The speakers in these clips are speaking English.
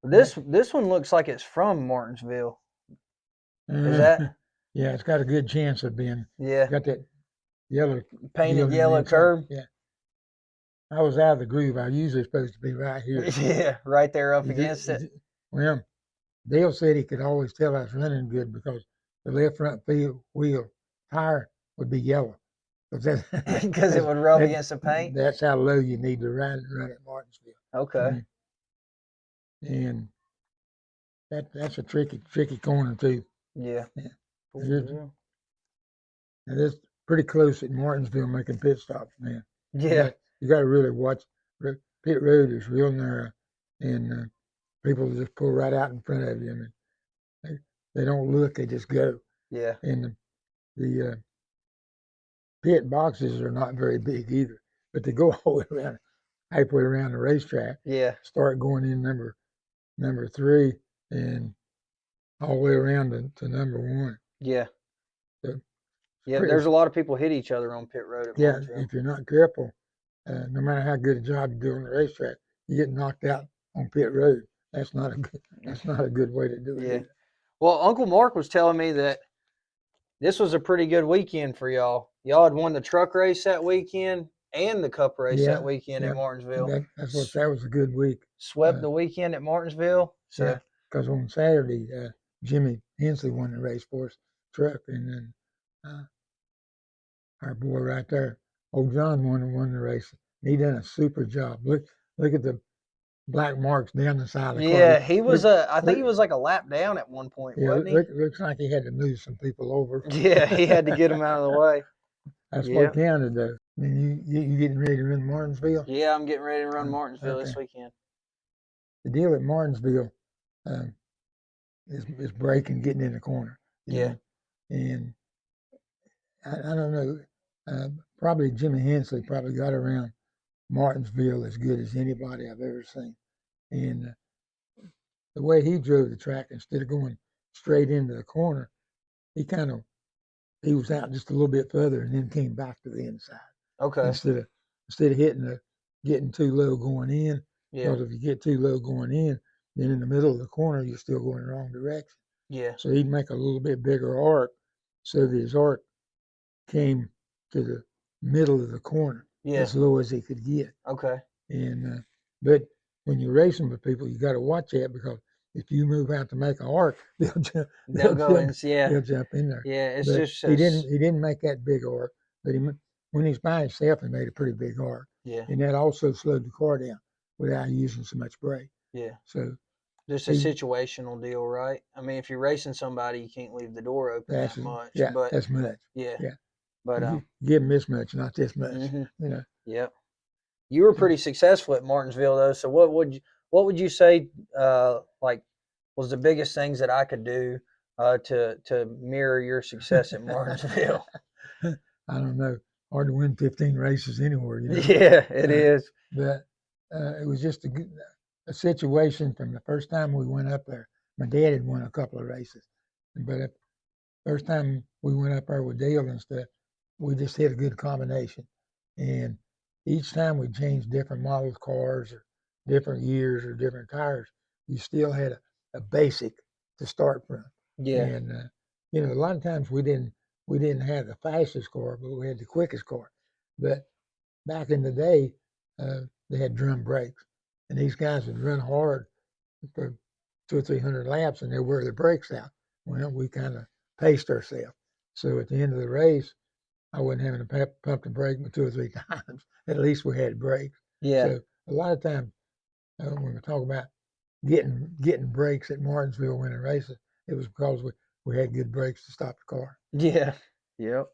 This one looks like it's from Martinsville. Is that? Yeah, it's got a good chance of being. Yeah. Got that yellow Painted deal in the yellow inside. curb. Yeah. I was out of the groove. I usually supposed to be right here. Yeah, right there up He just, against it. well, Dale said he could always tell I was running good because the left front wheel tire would be yellow. Because it would rub against the paint. That's how low you need to run at Martinsville. Okay. And that's a tricky corner too. Yeah. And it's pretty close at Martinsville making pit stops, man. Yeah. You got to really watch. Pit road is real narrow, and people just pull right out in front of you. I mean, they don't look; they just go. Yeah. And the pit boxes are not very big either, but they go all the way around, halfway around the racetrack. Yeah. Start going in number 3 and all the way around to number 1. Yeah. So yeah, there's a lot of people hit each other on pit road at Martinsville. If you're not careful, no matter how good a job you do on the racetrack, you get knocked out on pit road. That's not a good way to do it. Yeah. Either. Well, Uncle Mark was telling me that this was a pretty good weekend for y'all. Y'all had won the truck race that weekend and the cup race that weekend at Martinsville. That was a good week. Swept the weekend at Martinsville. So because on Saturday, Jimmy Hensley won the race for us, truck, and then our boy right there, old John, won the race. He done a super job. Look at the black marks down the side of the car. Yeah, he was I think he was like a lap down at one point, wasn't he? Looks like he had to move some people over. Yeah, he had to get them out of the way. That's what counted, though. I mean, you getting ready to run Martinsville? Yeah, I'm getting ready to run Martinsville this weekend. The deal at Martinsville is braking, getting in the corner. Yeah. And I don't know. Probably Jimmy Hensley probably got around Martinsville as good as anybody I've ever seen. And the way he drove the track, instead of going straight into the corner, he was out just a little bit further and then came back to the inside. Okay. Instead of getting too low going in. Yeah. Because if you get too low going in, then in the middle of the corner you're still going the wrong direction. Yeah. So he'd make a little bit bigger arc, so that his arc came to the middle of the corner, as low as he could get. Okay. And but when you're racing with people, you got to watch that, because if you move out to make an arc, they'll jump in there. Yeah, it's but just he didn't make that big arc, but when he's by himself, he made a pretty big arc. Yeah. And that also slowed the car down without using so much brake. Yeah. So just a situational deal, right? I mean, if you're racing somebody, you can't leave the door open that much. Yeah, but that's much. Yeah. Yeah. But give them this much, not this much. Mm-hmm. You know. Yep. You were pretty successful at Martinsville, though. So what would you say was the biggest things that I could do to mirror your success at Martinsville? I don't know. Hard to win 15 races anywhere. You know? Yeah, it is. But it was just a situation from the first time we went up there. My dad had won a couple of races, but the first time we went up there with Dale and stuff, we just hit a good combination. And each time we changed different models cars or different years or different tires, we still had a basic to start from. Yeah. And a lot of times we didn't have the fastest car, but we had the quickest car. But back in the day, they had drum brakes, and these guys would run hard for 200 or 300 laps, and they'd wear their brakes out. Well, we kind of paced ourselves. So at the end of the race, I wasn't having to pump the brake 2 or 3 times. At least we had brakes. Yeah. So a lot of times when we talk about getting brakes at Martinsville winning races, it was because we had good brakes to stop the car. Yeah. Yep.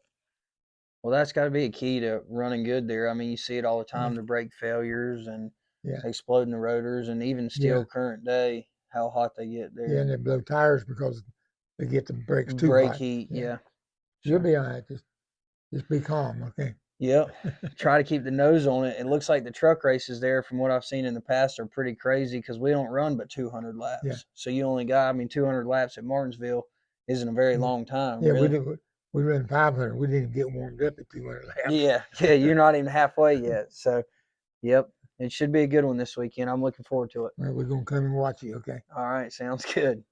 Well, that's got to be a key to running good there. I mean, you see it all the time, the brake failures and exploding the rotors, and even still current day, how hot they get there. Yeah, and they blow tires because they get the brakes too brake hot. Heat, yeah. You'll be all right. Just be calm, okay? Yep. Try to keep the nose on it. It looks like the truck races there, from what I've seen in the past, are pretty crazy because we don't run but 200 laps. Yeah. So you only got, 200 laps at Martinsville isn't a very long time. Yeah, really. we ran 500. We didn't even get warmed up at 200 laps. Yeah, you're not even halfway yet. So, yep. It should be a good one this weekend. I'm looking forward to it. Well, we're gonna come and watch you. Okay. All right, sounds good.